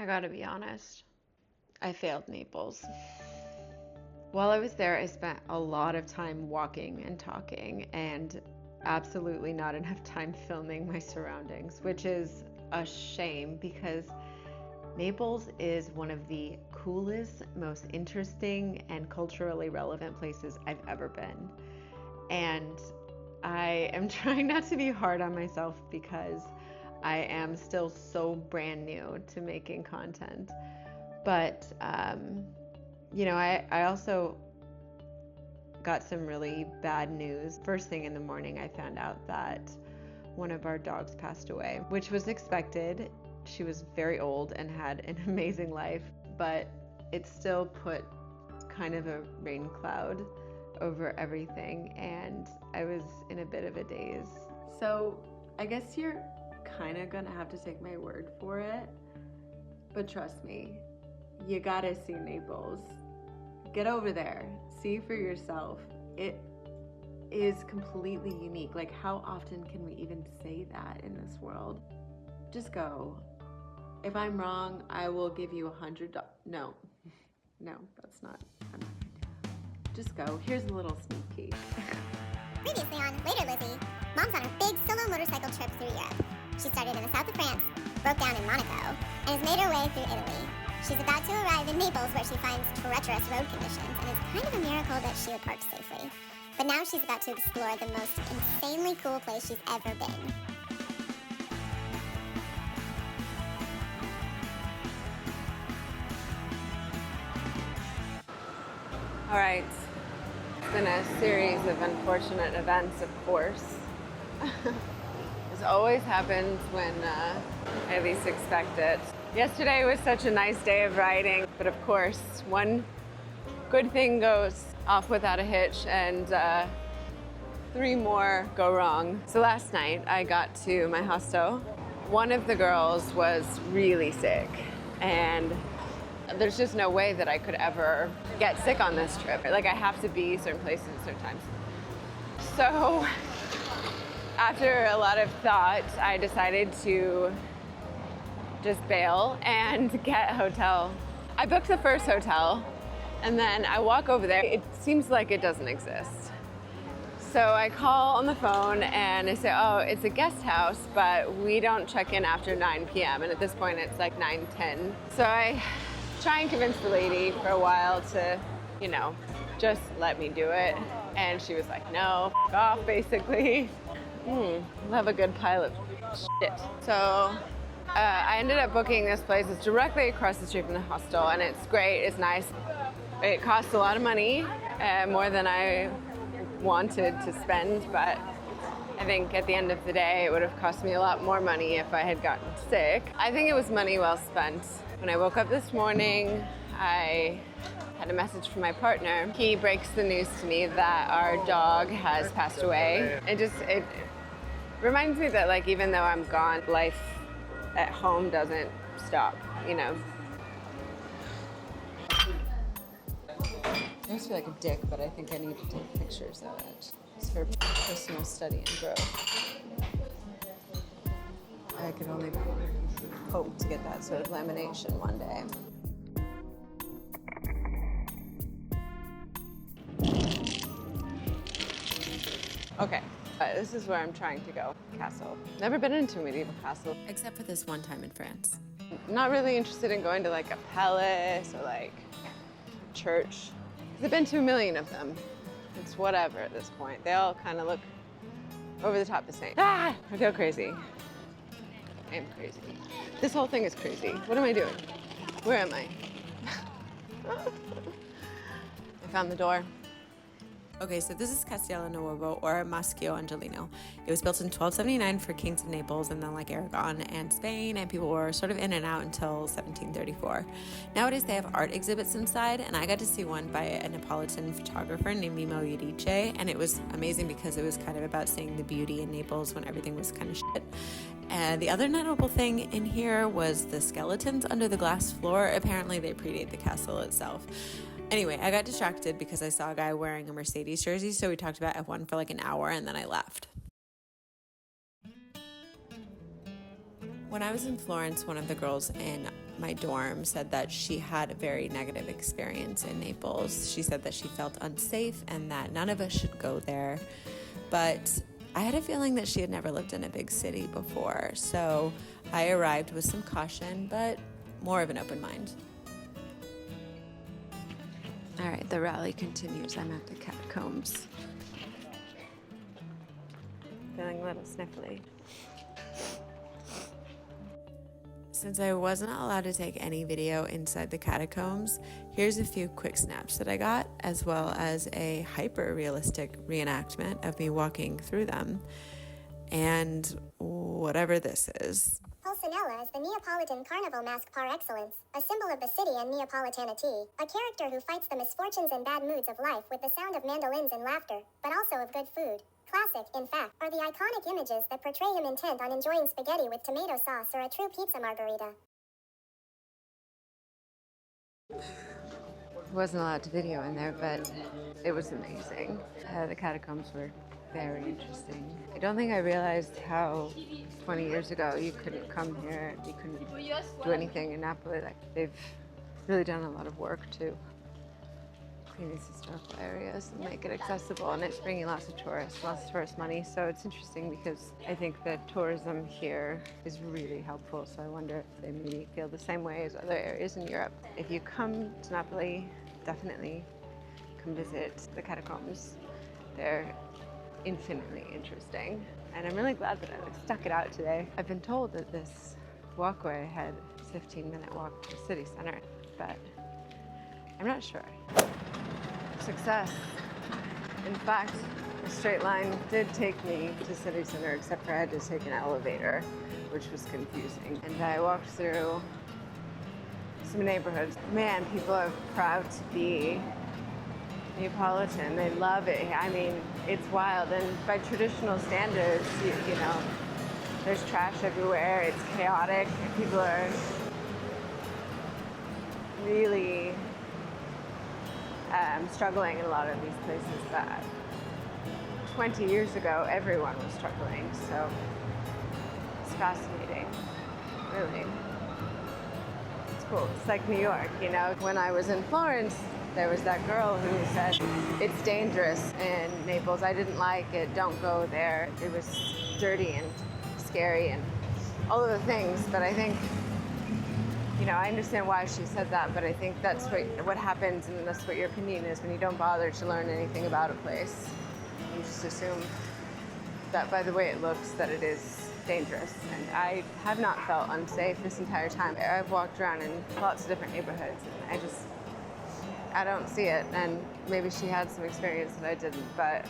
I gotta be honest, I failed Naples. While I was there, I spent a lot of time walking and talking and absolutely not enough time filming my surroundings, which is a shame because Naples is one of the coolest, most interesting, and culturally relevant places I've ever been. And I am trying not to be hard on myself because I am still so brand new to making content. But, I also got some really bad news. First thing in the morning, I found out that one of our dogs passed away, which was expected. She was very old and had an amazing life, but it still put kind of a rain cloud over everything, and I was in a bit of a daze. So I guess you're kind of gonna have to take my word for it, but trust me, you gotta see Naples. Get over there, see for yourself. It is completely unique. Like, how often can we even say that in this world? Just go. If I'm wrong, I will give you $100. No, that's not. I'm not gonna do that. Just go. Here's a little sneak peek. Previously on Later Lizzie, Mom's on her big solo motorcycle trip through Europe. She started in the south of France, broke down in Monaco, and has made her way through Italy. She's about to arrive in Naples, where she finds treacherous road conditions, and it's kind of a miracle that she would park safely. But now she's about to explore the most insanely cool place she's ever been. All right, it's been a series of unfortunate events, of course. This always happens when I least expect it. Yesterday was such a nice day of riding, but of course, one good thing goes off without a hitch, and 3 more go wrong. So last night, I got to my hostel. One of the girls was really sick, and there's just no way that I could ever get sick on this trip. Like, I have to be certain places at certain times. So after a lot of thought, I decided to just bail and get a hotel. I booked the first hotel, and then I walk over there. It seems like it doesn't exist. So I call on the phone and I say, oh, it's a guest house, but we don't check in after 9 p.m. And at this point, it's like 9:10. So I try and convince the lady for a while to, just let me do it. And she was like, no, f off, basically. Love a good pile of shit. So I ended up booking this place. It's directly across the street from the hostel, and it's great, it's nice. It costs a lot of money, more than I wanted to spend, but I think at the end of the day, it would have cost me a lot more money if I had gotten sick. I think it was money well spent. When I woke up this morning, I had a message from my partner. He breaks the news to me that our dog has passed away. It reminds me that, like, even though I'm gone, life at home doesn't stop, I always feel like a dick, but I think I need to take pictures of it. It's for personal study and growth. I could only hope to get that sort of lamination one day. Okay, this is where I'm trying to go. Castle. Never been into a medieval castle. Except for this one time in France. Not really interested in going to like a palace or like church. I've been to a million of them. It's whatever at this point. They all kind of look over the top the same. I feel crazy. I am crazy. This whole thing is crazy. What am I doing? Where am I? I found the door. Okay, so this is Castello Nuovo, or Maschio Angelino. It was built in 1279 for kings of Naples and then like Aragon and Spain, and people were sort of in and out until 1734. Nowadays they have art exhibits inside, and I got to see one by a Neapolitan photographer named Mimo Iudice, and it was amazing because it was kind of about seeing the beauty in Naples when everything was kind of shit. And the other notable thing in here was the skeletons under the glass floor. Apparently they predate the castle itself. Anyway, I got distracted because I saw a guy wearing a Mercedes jersey, so we talked about F1 for like an hour, and then I left. When I was in Florence, one of the girls in my dorm said that she had a very negative experience in Naples. She said that she felt unsafe and that none of us should go there. But I had a feeling that she had never lived in a big city before, so I arrived with some caution, but more of an open mind. All right, the rally continues. I'm at the catacombs. Feeling a little sniffly. Since I wasn't allowed to take any video inside the catacombs, here's a few quick snaps that I got, as well as a hyper-realistic reenactment of me walking through them, and whatever this is. Pulcinella is the Neapolitan carnival mask par excellence, a symbol of the city and Neapolitanity, a character who fights the misfortunes and bad moods of life with the sound of mandolins and laughter, but also of good food. Classic, in fact, are the iconic images that portray him intent on enjoying spaghetti with tomato sauce or a true pizza margarita. Wasn't allowed to video in there, but it was amazing. The catacombs were very interesting. I don't think I realized how 20 years ago you couldn't come here, you couldn't do anything in Napoli. Like, they've really done a lot of work to clean these historical areas and make it accessible, and it's bringing lots of tourist money. So it's interesting because I think that tourism here is really helpful. So I wonder if they maybe feel the same way as other areas in Europe. If you come to Napoli, definitely come visit the catacombs. They're infinitely interesting, and I'm really glad that I stuck it out today. I've been told that this walkway had a 15-minute walk to the city center, but I'm not sure. Success. In fact, the straight line did take me to city center, except for I had to take an elevator, which was confusing. And I walked through some neighborhoods. Man, people are proud to be Neapolitan. They love it. I mean, it's wild. And by traditional standards, you know, there's trash everywhere. It's chaotic. People are really struggling in a lot of these places. But 20 years ago, everyone was struggling. So it's fascinating, really. It's cool. It's like New York, you know. When I was in Florence, there was that girl who said, it's dangerous in Naples. I didn't like it. Don't go there. It was dirty and scary and all of the things. But I think, you know, I understand why she said that, but I think that's what happens, and that's what your opinion is when you don't bother to learn anything about a place. You just assume that by the way it looks that it is dangerous. And I have not felt unsafe this entire time. I've walked around in lots of different neighborhoods, and I don't see it. And maybe she had some experience that I didn't, but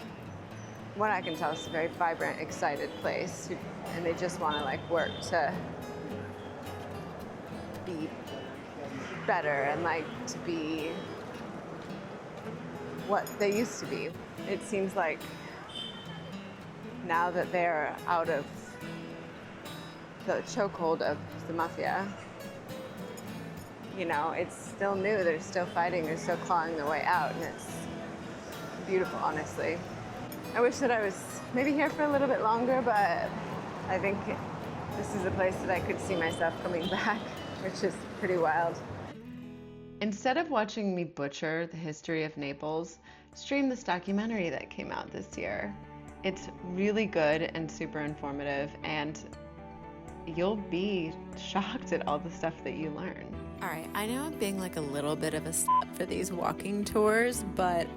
what I can tell, it's a very vibrant, excited place, and they just want to like work to be better and like to be what they used to be. It seems like now that they're out of the chokehold of the mafia, you know, it's still new. They're still fighting. They're still clawing their way out, and it's beautiful, honestly. I wish that I was maybe here for a little bit longer, but I think this is a place that I could see myself coming back, which is pretty wild. Instead of watching me butcher the history of Naples, stream this documentary that came out this year. It's really good and super informative, and you'll be shocked at all the stuff that you learn. All right, I know I'm being like a little bit of a slut for these walking tours, but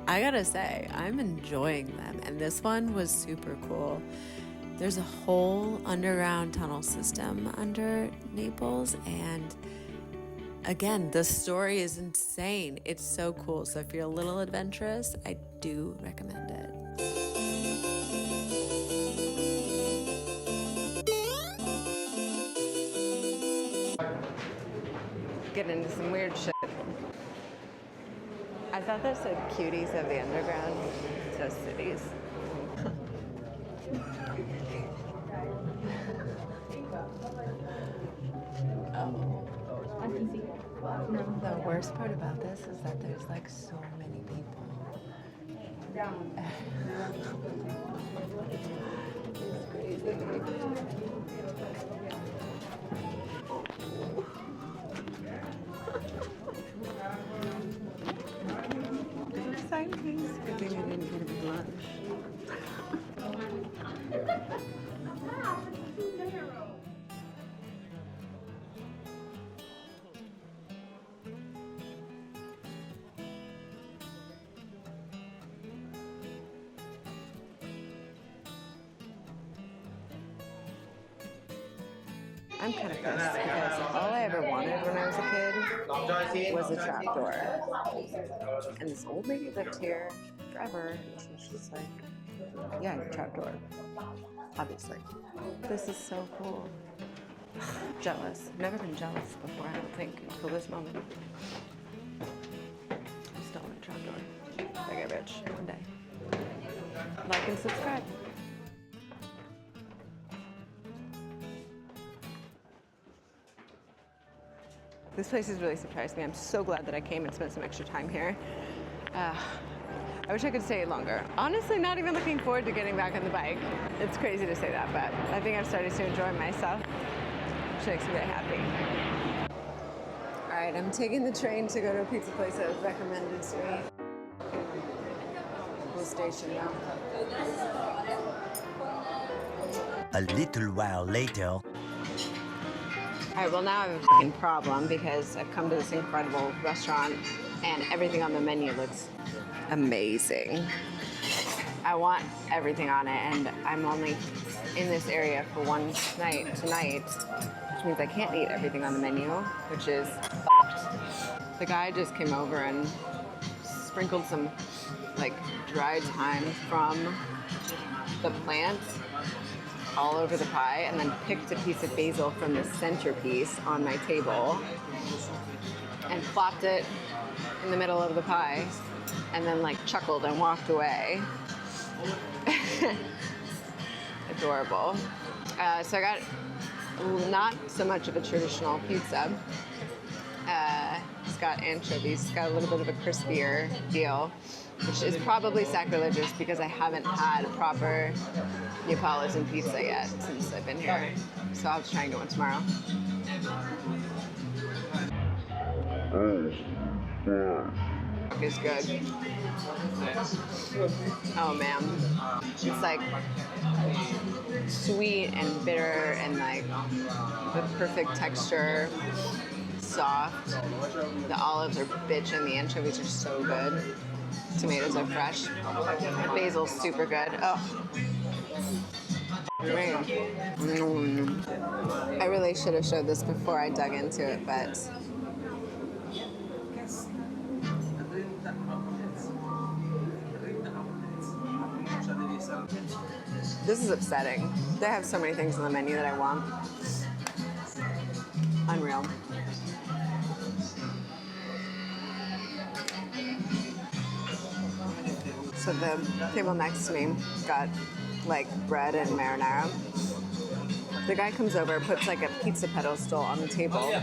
I gotta say, I'm enjoying them, and this one was super cool. There's a whole underground tunnel system under Naples, and again, the story is insane. It's so cool. So if you're a little adventurous, I do recommend it. Get into some weird shit. I thought that said cuties of the underground. It says cities. The worst part about this is that there's like so many people. It's crazy. I'm kind of pissed because all I ever wanted when I was a kid was a trapdoor. And this old lady lived here forever, and she was just like, yeah, trapdoor. Obviously. This is so cool. Jealous. I've never been jealous before, I don't think, until this moment. I'm still on a trapdoor. I get rich one day. Like and subscribe. This place has really surprised me. I'm so glad that I came and spent some extra time here. I wish I could stay longer. Honestly, not even looking forward to getting back on the bike. It's crazy to say that, but I think I've started to enjoy myself, which makes me really happy. All right, I'm taking the train to go to a pizza place that was recommended to me. Cool station now. A little while later. All right, well now I have a fucking problem because I've come to this incredible restaurant and everything on the menu looks amazing. I want everything on it and I'm only in this area for one night tonight, which means I can't eat everything on the menu, which is fucked. The guy just came over and sprinkled some like dried thyme from the plant all over the pie and then picked a piece of basil from the centerpiece on my table and plopped it in the middle of the pie and then like chuckled and walked away. Adorable. So I got not so much of a traditional pizza. It's got anchovies, it's got a little bit of a crispier deal, which is probably sacrilegious because I haven't had a proper Neapolitan pizza yet since I've been here. So I'll try and get one tomorrow. It's good. Oh man. It's like sweet and bitter and like the perfect texture. Soft. The olives are bitchin', the anchovies are so good. Tomatoes are fresh. The basil's super good. Oh. Man. I really should have showed this before I dug into it, but this is upsetting. They have so many things on the menu that I want. Unreal. So the table next to me got like bread and marinara. The guy comes over, puts like a pizza pedestal on the table,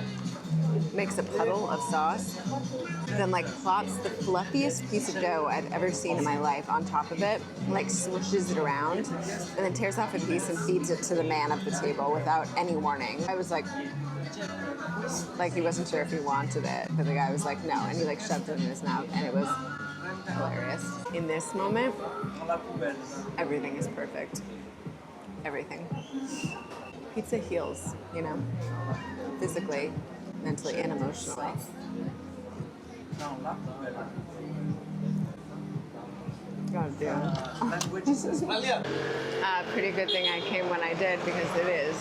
makes a puddle of sauce, then like plops the fluffiest piece of dough I've ever seen in my life on top of it, like smushes it around, and then tears off a piece and feeds it to the man of the table without any warning. I was like he wasn't sure if he wanted it, but the guy was like, no, and he like shoved it in his mouth, and it was hilarious. In this moment, everything is perfect. Everything. Pizza heals, you know, physically, mentally, and emotionally. God damn. Pretty good thing I came when I did because it is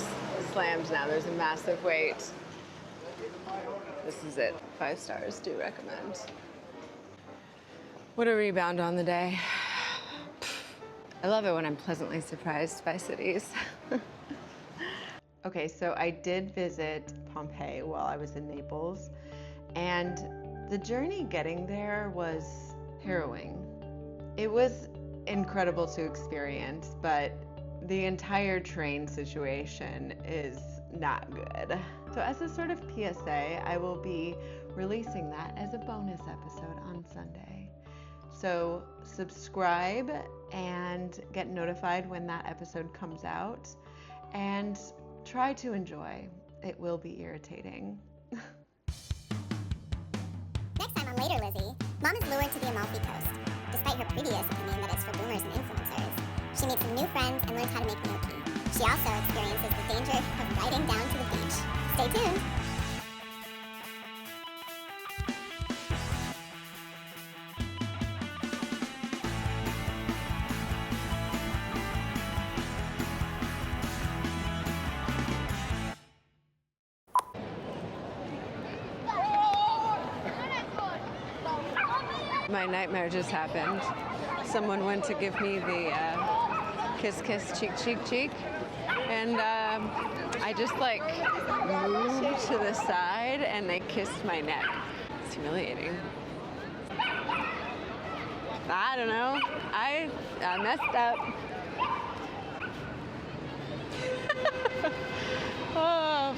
slammed now. There's a massive wait. This is it. 5 stars, do recommend. What a rebound on the day. I love it when I'm pleasantly surprised by cities. Okay, so I did visit Pompeii while I was in Naples, and the journey getting there was harrowing. It was incredible to experience, but the entire train situation is not good. So as a sort of PSA, I will be releasing that as a bonus episode on Sunday. So subscribe and get notified when that episode comes out, and try to enjoy. It will be irritating. Next time on Later Lizzie, Mom is lured to the Amalfi Coast, despite her previous opinion that it's for boomers and influencers. She meets some new friends and learns how to make gnocchi. She also experiences the danger of riding down to the beach. Stay tuned! My nightmare just happened. Someone went to give me the kiss, kiss, cheek, cheek, cheek. And I just like moved to the side and they kissed my neck. It's humiliating. I don't know. I messed up. Oh.